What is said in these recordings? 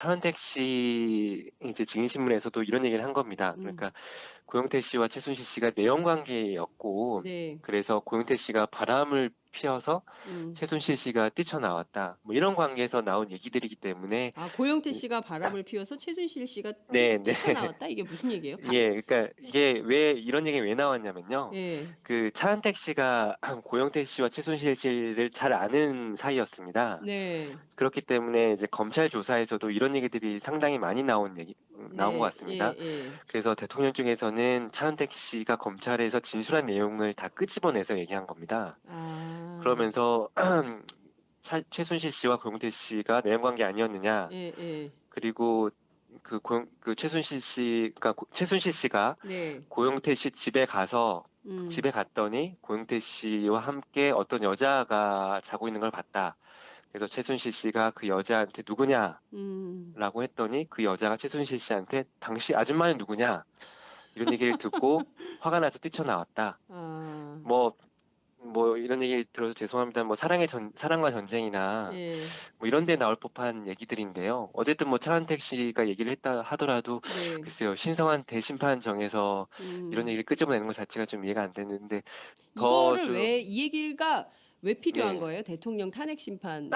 차은택 씨 이제 증인신문에서도 이런 얘기를 한 겁니다. 음, 그러니까 고영태 씨와 최순실 씨가 내연 관계였고, 네. 그래서 고영태 씨가 바람을 피워서 음. 최순실 씨가 뛰쳐나왔다. 뭐 이런 관계에서 나온 얘기들이기 때문에, 아, 고영태 씨가 바람을 피워서 최순실 씨가 네, 네. 뛰쳐나왔다? 이게 무슨 얘기예요? 예, 그러니까 이게 왜 이런 얘기가 왜 나왔냐면요. 예. 그 차은택 씨가 고영태 씨와 최순실 씨를 잘 아는 사이였습니다. 네. 그렇기 때문에 이제 검찰 조사에서도 이런 얘기들이 상당히 많이 나온 것 네. 같습니다. 예, 예. 그래서 대통령 쪽에서는 차은택 씨가 검찰에서 진술한 내용을 다 끄집어내서 얘기한 겁니다. 아, 그러면서 최순실 씨와 고영태 씨가 내연관계 아니었느냐. 예, 예. 그리고 그 최순실 씨가 네. 고영태 씨 집에 가서 음, 집에 갔더니 고영태 씨와 함께 어떤 여자가 자고 있는 걸 봤다. 그래서 최순실 씨가 그 여자한테 누구냐라고 음. 했더니 그 여자가 최순실 씨한테 당시 아줌마는 누구냐 이런 얘기를 듣고 화가 나서 뛰쳐나왔다. 아, 뭐 이런 얘기 들어서 죄송합니다. 뭐 사랑과 전쟁이나 예. 뭐 이런 데 나올 법한 얘기들인데요. 어쨌든 뭐 차은택 씨가 얘기를 했다 하더라도 네. 글쎄요. 신성한 대심판 정에서 이런 음. 얘기를 끄집어내는 것 자체가 좀 이해가 안 되는데 더 이거를 좀 왜, 이 얘기가 왜 필요한 예. 거예요? 대통령 탄핵 심판에?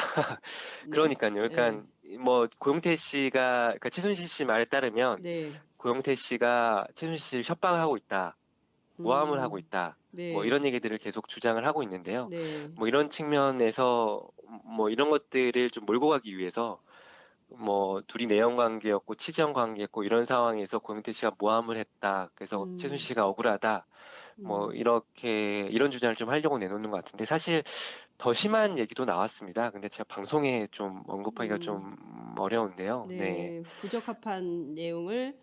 그러니까요. 예. 그러니까 뭐 고영태 씨가 그러니까 최순실 씨 말에 따르면 네. 고영태 씨가 최순실 씨를 협박을 하고 있다. 모함을 하고 음. 있다. 뭐 네. 이런 얘기들을 계속 주장을 하고 있는데요. 네. 뭐 이런 측면에서 뭐 이런 것들을 좀 몰고 가기 위해서 뭐 둘이 내연 관계였고 치정 관계였고 이런 상황에서 고영태 씨가 모함을 했다. 그래서 최순실 음. 씨가 억울하다. 뭐 음. 이렇게 이런 주장을 좀 하려고 내놓는 것 같은데 사실 더 심한 얘기도 나왔습니다. 근데 제가 방송에 좀 언급하기가 음. 좀 어려운데요. 네. 네. 부적합한 내용을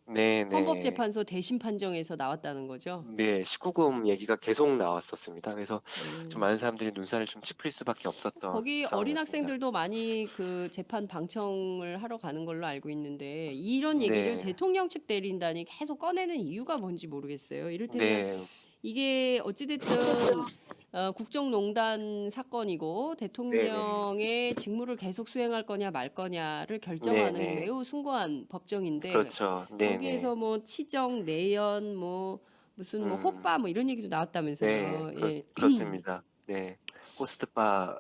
네, 네. 헌법재판소 대신 판정에서 나왔다는 거죠. 네, 19금 얘기가 계속 나왔었습니다. 그래서 좀 네. 많은 사람들이 눈살을 좀 찌푸릴 수밖에 없었던 거기 어린 상황이었습니다. 학생들도 많이 그 재판 방청을 하러 가는 걸로 알고 있는데 이런 얘기를 네, 대통령 측 대리인단이 계속 꺼내는 이유가 뭔지 모르겠어요. 이를테면 네, 이게 어찌됐든 국정농단 사건이고 네, 네, 대통령의 직무를 계속 수행할 거냐 말 거냐를 네, 결정하는 네, 매우 숭고한 법정인데 그렇죠. 네, 네, 거기에서 뭐 치정, 내연, 뭐 무슨 뭐 음, 호빠 뭐 이런 얘기도 네, 나왔다면서요. 예. 그렇습니다. 네, 호스트바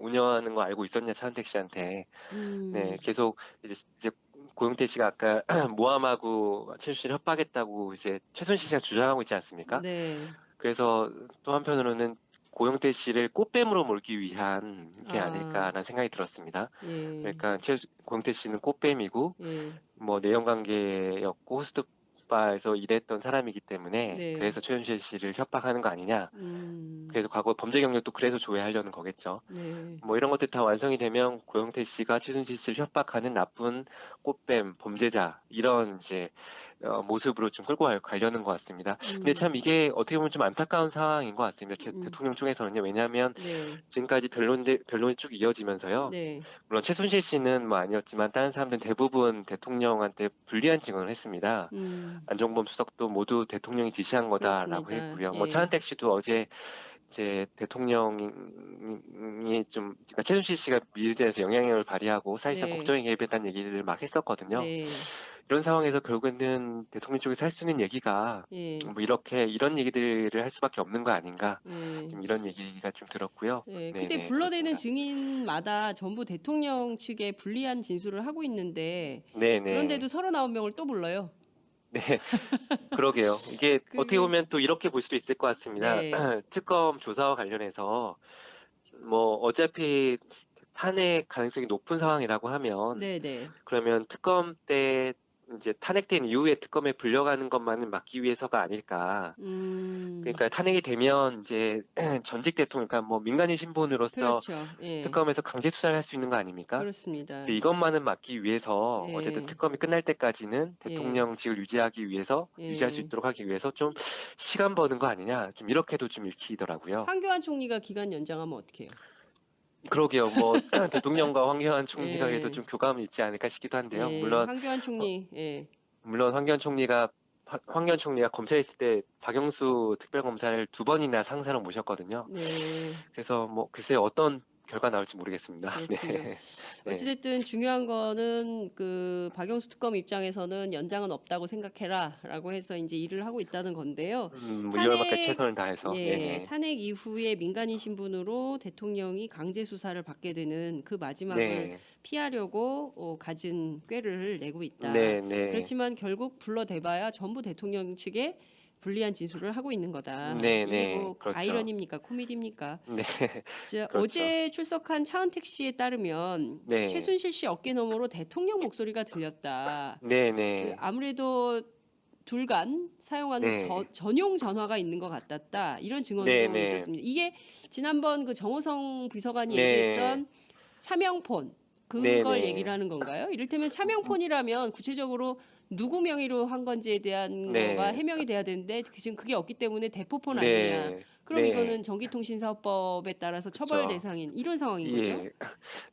운영하는 거 알고 있었냐, 차은택 씨한테. 네, 음, 계속 이제 고영태 씨가 아까 모함하고 최순실 협박했다고 이제 최순실 씨가 주장하고 있지 않습니까? 네. 그래서 또 한편으로는 고영태 씨를 꽃뱀으로 몰기 위한 게 아, 아닐까라는 생각이 들었습니다. 예, 그러니까 고영태 씨는 꽃뱀이고 예, 뭐 내연 관계였고 호스트바에서 일했던 사람이기 때문에 네, 그래서 최순실 씨를 협박하는 거 아니냐. 음, 그래서 과거 범죄 경력도 그래서 조회하려는 거겠죠. 네, 뭐 이런 것들 다 완성이 되면 고영태 씨가 최순실 씨를 협박하는 나쁜 꽃뱀 범죄자 이런 이제 모습으로 좀 끌고 가려는 것 같습니다. 근데 음, 참 이게 어떻게 보면 좀 안타까운 상황인 것 같습니다. 음, 대통령 쪽에서는요. 왜냐하면 네, 지금까지 변론이 쭉 이어지면서요. 네, 물론 최순실 씨는 뭐 아니었지만 다른 사람들은 대부분 대통령한테 불리한 증언을 했습니다. 안종범 수석도 모두 대통령이 지시한 거다라고 그렇습니다. 했고요. 뭐 예, 차은택 씨도 어제 이제 대통령이 그러니까 최순실 씨가 미르재에서 영향력을 발휘하고 사실상 네, 국정에 개입했다는 얘기를 막 했었거든요. 네, 이런 상황에서 결국에는 대통령 쪽에서 할 수 있는 얘기가 예, 뭐 이런 얘기들을 할 수밖에 없는 거 아닌가. 예, 좀 이런 얘기가 좀 들었고요. 예. 근데 네네, 불러내는 그렇습니다. 증인마다 전부 대통령 측에 불리한 진술을 하고 있는데 네네. 그런데도 39명을 또 불러요. 네, 그러게요. 이게 어떻게 그게, 보면 또 이렇게 볼 수도 있을 것 같습니다. 네, 특검 조사와 관련해서 뭐 어차피 탄핵 가능성이 높은 상황이라고 하면 네, 네, 그러면 특검 때 이제 탄핵된 이후에 특검에 불려가는 것만은 막기 위해서가 아닐까. 음, 그러니까 탄핵이 되면 이제 전직 대통령, 그러니까 뭐 민간인 신분으로서 그렇죠. 예, 특검에서 강제 수사를 할 수 있는 거 아닙니까? 그렇습니다. 이제 이것만은 막기 위해서 어쨌든 예, 특검이 끝날 때까지는 예, 대통령직을 유지할 수 예. 있도록 하기 위해서 좀 시간 버는 거 아니냐. 좀 이렇게도 좀 읽히더라고요. 황교안 총리가 기간 연장하면 어떡해요? 그러게요. 뭐 대통령과 황교안 총리가 그래도 예, 좀 교감이 있지 않을까 싶기도 한데요. 예, 물론 황교안 어, 총리, 예, 물론 황교안 총리가 검찰에 있을 때 박영수 특별검사를 두 번이나 상사로 모셨거든요. 네, 그래서 뭐 글쎄 어떤 결과 나올지 모르겠습니다. 그렇군요. 네. 네. 어찌됐든 중요한 거는 그 박영수 특검 입장에서는 연장은 없다고 생각해라라고 해서 이제 일을 하고 있다는 건데요. 뭐 2월말까지 탄핵 최선을 다해서. 예, 네네. 탄핵 이후에 민간인 신분으로 대통령이 강제 수사를 받게 되는 그 마지막을 네. 피하려고 갖은 꾀를 내고 있다. 네네. 그렇지만 결국 불러대봐야 전부 대통령 측에 불리한 진술을 하고 있는 거다. 이게 네네. 뭐 그렇죠. 아이러니입니까? 코미디입니까? 네. 그렇죠. 어제 출석한 차은택 씨에 따르면 네. 최순실 씨 어깨 너머로 대통령 목소리가 들렸다. 그 네네. 아무래도 둘간 사용하는 네. 전용 전화가 있는 것 같았다. 이런 증언도 네네. 있었습니다. 이게 지난번 그 정호성 비서관이 네. 얘기했던 차명폰 그걸 얘기를 네네. 하는 건가요? 이를테면 차명폰이라면 구체적으로 누구 명의로 한 건지에 대한 거가 네. 해명이 돼야 되는데 지금 그게 없기 때문에 대포폰 아니냐. 네. 그럼 네. 이거는 전기통신사업법에 따라서 처벌 그쵸. 대상인 이런 상황인 거죠? 예.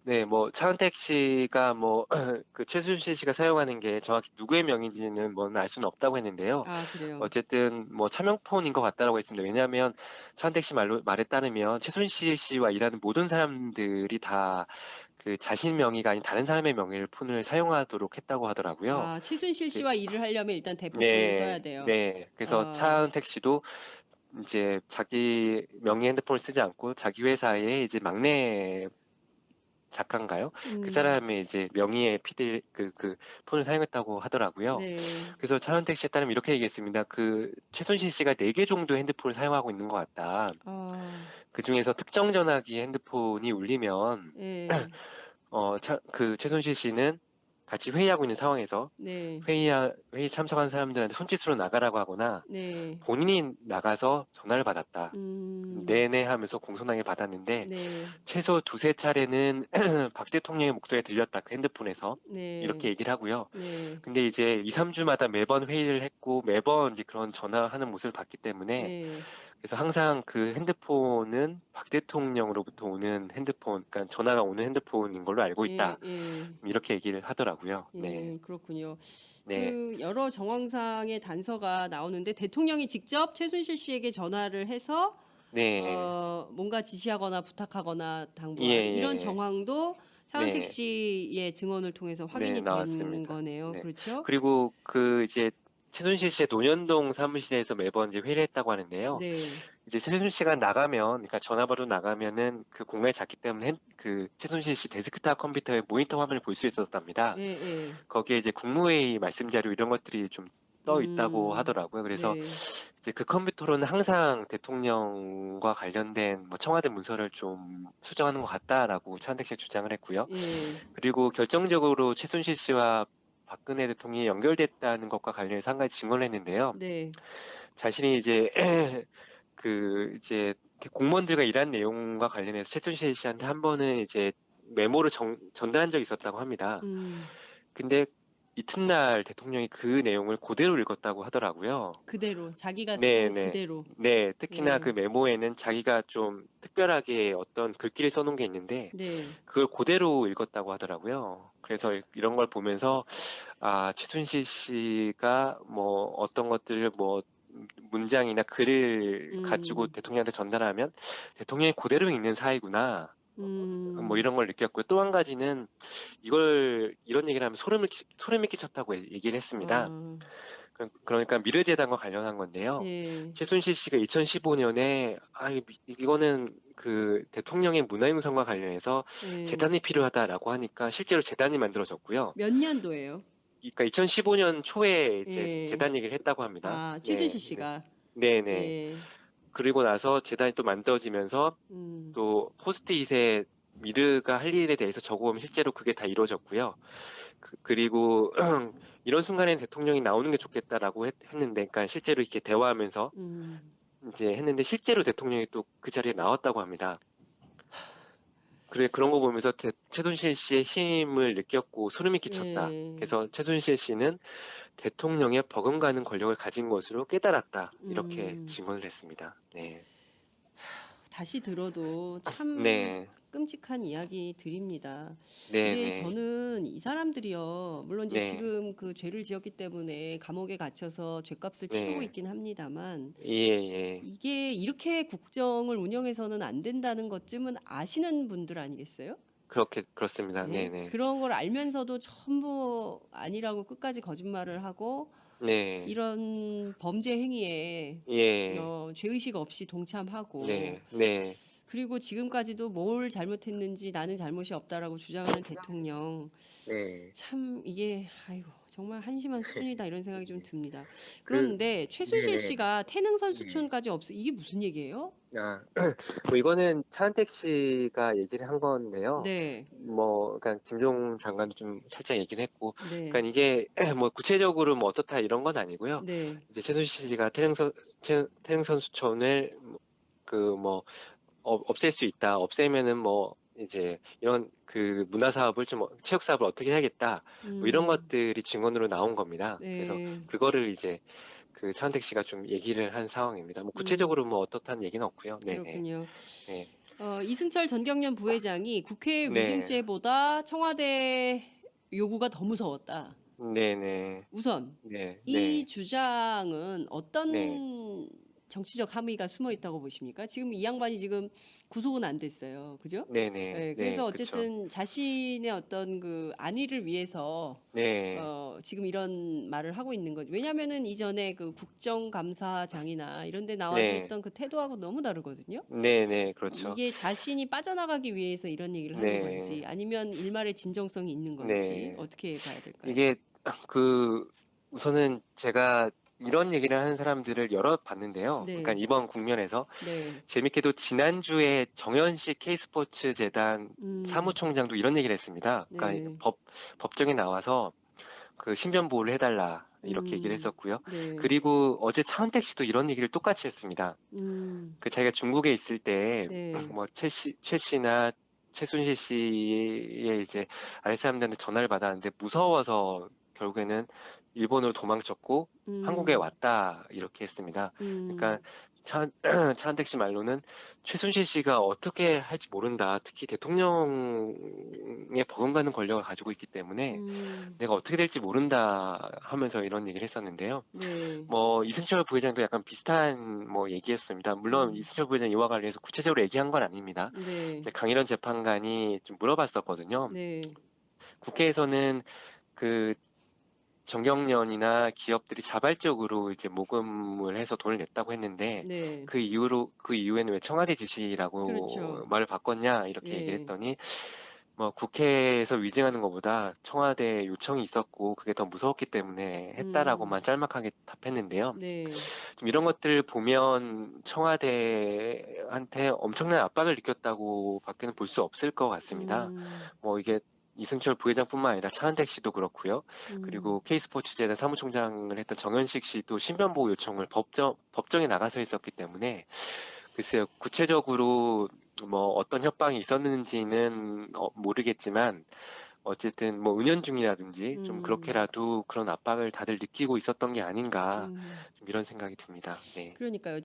네. 뭐 차은택 씨가 뭐 그 최순실 씨가 사용하는 게 정확히 누구의 명의인지는 뭐 알 수는 없다고 했는데요. 아, 그래요. 어쨌든 뭐 차명폰인 것 같다라고 했습니다. 왜냐하면 차은택 씨 말에 따르면 최순실 씨와 일하는 모든 사람들이 다 그 자신 명의가 아닌 다른 사람의 명의를 폰을 사용하도록 했다고 하더라고요. 아, 최순실 그 씨와 일을 하려면 일단 대포폰을 써야 네. 돼요. 네. 그래서 어, 차은택 씨도 이제 자기 명의 핸드폰을 쓰지 않고 자기 회사의 이제 막내 작가인가요? 그 음, 사람의 이제 명의의 그 폰을 사용했다고 하더라고요. 네. 그래서 차은택 씨에 따르면 이렇게 얘기했습니다. 그 최순실 씨가 4개 정도 핸드폰을 사용하고 있는 것 같다. 아, 그중에서 특정 전화기 핸드폰이 울리면 예, 그 최순실 씨는 같이 회의하고 있는 상황에서 네, 회의 참석한 사람들한테 손짓으로 나가라고 하거나 네, 본인이 나가서 전화를 받았다. 음, 네네 하면서 공손하게 받았는데 네, 최소 두세 차례는 박 대통령의 목소리가 들렸다. 그 핸드폰에서. 이렇게 네, 얘기를 하고요. 네, 근데 이제 2, 3주마다 매번 회의를 했고 매번 이제 그런 전화하는 모습을 봤기 때문에 네, 그래서 항상 그 핸드폰은 박 대통령으로부터 오는 핸드폰, 그러니까 전화가 오는 핸드폰인 걸로 알고 예, 있다. 예, 이렇게 얘기를 하더라고요. 네. 예, 그렇군요. 네. 그 여러 정황상의 단서가 나오는데 대통령이 직접 최순실 씨에게 전화를 해서 네. 뭔가 지시하거나 부탁하거나 예, 당부한 이런 예. 정황도 차은택 네. 씨의 증언을 통해서 네, 확인이 된 나왔습니다. 거네요. 네. 그렇죠? 그리고 그 이제 최순실 씨의 논현동 사무실에서 매번 이제 회의를 했다고 하는데요. 네, 이제 최순실 씨가 나가면, 그러니까 전화번호 나가면은 그 공간이 작기 때문에 그 최순실 씨 데스크탑 컴퓨터에 모니터 화면을 볼 수 있었답니다. 예, 예, 거기에 이제 국무회의 말씀 자료 이런 것들이 좀 떠 있다고 음, 하더라고요. 그래서 네, 이제 그 컴퓨터로는 항상 대통령과 관련된 뭐 청와대 문서를 좀 수정하는 것 같다라고 차은택 씨가 주장을 했고요. 예, 그리고 결정적으로 최순실 씨와 박근혜 대통령이 연결됐다는 것과 관련해서 한 가지 증언을 했는데요. 네, 자신이 이제 그 이제 공무원들과 일한 내용과 관련해서 최순실 씨한테 한 번은 이제 메모를 전달한 적이 있었다고 합니다. 음, 근데 이튿날 대통령이 그 내용을 그대로 읽었다고 하더라고요. 그대로 자기가 네, 쓴 네. 그대로, 네, 특히나 그 예, 메모에는 자기가 좀 특별하게 어떤 글귀를 써놓은 게 있는데 네, 그걸 그대로 읽었다고 하더라고요. 그래서 이런 걸 보면서 아, 최순실 씨가 뭐 어떤 것들을 뭐 문장이나 글을 가지고 음, 대통령한테 전달하면 대통령이 그대로 읽는 사이구나. 뭐 음, 이런 걸 느꼈고요. 또 한 가지는 이런 얘기를 하면 소름이 끼쳤다고 얘기를 했습니다. 아, 그러니까 미르재단과 관련한 건데요. 예, 최순실 씨가 2015년에 이거는 그 대통령의 문화유산과 관련해서 예, 재단이 필요하다라고 하니까 실제로 재단이 만들어졌고요. 몇 년도예요? 그러니까 2015년 초에 이제 예, 재단 얘기를 했다고 합니다. 아, 네, 최순실 네, 씨가, 네, 네. 예, 그리고 나서 재단이 또 만들어지면서 음, 또 포스트잇에 미르가 할 일에 대해서 적어보면 실제로 그게 다 이루어졌고요. 그리고 이런 순간에 대통령이 나오는 게 좋겠다라고 했는데, 그러니까 실제로 이렇게 대화하면서 음, 이제 했는데 실제로 대통령이 또 그 자리에 나왔다고 합니다. 그런 거 보면서 최순실 씨의 힘을 느꼈고 소름이 끼쳤다. 예, 그래서 최순실 씨는 대통령의 버금가는 권력을 가진 것으로 깨달았다. 이렇게 음. 증언을 했습니다. 네. 다시 들어도 참 네. 끔찍한 이야기들입니다. 근데 네네. 저는 이 사람들이요, 물론 이제 네. 지금 그 죄를 지었기 때문에 감옥에 갇혀서 죄값을 치르고 네. 있긴 합니다만, 예예. 이게 이렇게 국정을 운영해서는 안 된다는 것쯤은 아시는 분들 아니겠어요? 그렇습니다. 예? 네네. 그런 걸 알면서도 전부 아니라고 끝까지 거짓말을 하고 네. 이런 범죄 행위에 예. 죄의식 없이 동참하고 네. 네. 그리고 지금까지도 뭘 잘못했는지 나는 잘못이 없다라고 주장하는 대통령 네. 참 이게 아이고 정말 한심한 수준이다 이런 생각이 좀 듭니다. 그 그런데 최순실 네네. 씨가 태능 네. 선수촌까지 없 이게 무슨 얘기예요? 아 뭐 이거는 차은택 씨가 얘기를 한 건데요. 네, 그러니까 김종 장관도 좀 살짝 얘기는 했고, 네, 그러니까 이게 뭐 구체적으로 뭐 어떻다 이런 건 아니고요. 네, 이제 최순실 씨가 태릉 선수촌을 뭐 없앨 수 있다. 없애면은 뭐 이제 이런 그 문화 사업을 체육 사업을 어떻게 해야겠다. 뭐 이런 음, 것들이 증언으로 나온 겁니다. 그래서 네, 그거를 이제 그 차은택 씨가 좀 얘기를 한 상황입니다. 뭐 음, 구체적으로 뭐 어떻다는 얘기는 없고요. 네네. 그렇군요. 네. 이승철 전경련 부회장이 국회 네. 위증죄보다 청와대 요구가 더 무서웠다. 네네. 우선 네. 이 네. 주장은 네. 어떤 정치적 함의가 숨어 있다고 보십니까? 지금 이 양반이 지금 구속은 안 됐어요. 그죠? 네네. 네, 네. 그래서 그쵸. 어쨌든 자신의 어떤 그 안위를 위해서 네. 지금 이런 말을 하고 있는 거죠. 왜냐면은 이전에 그 국정감사장이나 이런 데 나와서 네. 했던 그 태도하고 너무 다르거든요. 네네. 그렇죠. 이게 자신이 빠져나가기 위해서 이런 얘기를 하는 건지 네. 아니면 일말의 진정성이 있는 건지 네. 어떻게 봐야 될까요? 이게 그 우선은 제가 이런 얘기를 하는 사람들을 여러 봤는데요. 그러니까 네, 이번 국면에서 네, 재밌게도 지난주에 정현식 K스포츠 재단 음, 사무총장도 이런 얘기를 했습니다. 그러니까 네, 법정에 나와서 그 신변 보호를 해달라 이렇게 얘기를 했었고요. 네, 그리고 어제 차은택 씨도 이런 얘기를 똑같이 했습니다. 그 자기가 중국에 있을 때 네, 뭐 최 씨나 최순실 씨의 이제 아랫사람들한테 전화를 받았는데 무서워서 결국에는 일본으로 도망쳤고 한국에 음, 왔다 이렇게 했습니다. 음, 그러니까 차한택 씨 말로는 최순실 씨가 어떻게 할지 모른다. 특히 대통령의 버금가는 권력을 가지고 있기 때문에 음, 내가 어떻게 될지 모른다 하면서 이런 얘기를 했었는데요. 네, 뭐 이승철 부회장도 약간 비슷한 뭐 얘기였습니다. 물론 음, 이승철 부회장 이와 관련해서 구체적으로 얘기한 건 아닙니다. 네, 이제 강일원 재판관이 좀 물어봤었거든요. 네, 국회에서는 그 정경련이나 기업들이 자발적으로 이제 모금을 해서 돈을 냈다고 했는데 네, 그 이후에는 왜 청와대 지시라고 그렇죠. 말을 바꿨냐 이렇게 얘기를 예, 했더니 뭐 국회에서 위증하는 것보다 청와대 요청이 있었고 그게 더 무서웠기 때문에 음, 했다라고만 짤막하게 답했는데요. 네, 좀 이런 것들 보면 청와대한테 엄청난 압박을 느꼈다고 밖에는 볼 수 없을 것 같습니다. 음, 뭐 이게 이승철 부회장뿐만 아니라 차은택 씨도 그렇고요. 음, 그리고 K스포츠재단 사무총장을 했던 정현식 씨도 신변보호 요청을 법정에 나가서 했었기 때문에 글쎄요, 구체적으로 뭐 어떤 협박이 있었는지는 모르겠지만 어쨌든 뭐 은연중이라든지 좀 음, 그렇게라도 그런 압박을 다들 느끼고 있었던 게 아닌가 음. 좀 이런 생각이 듭니다. 네. 그러니까요.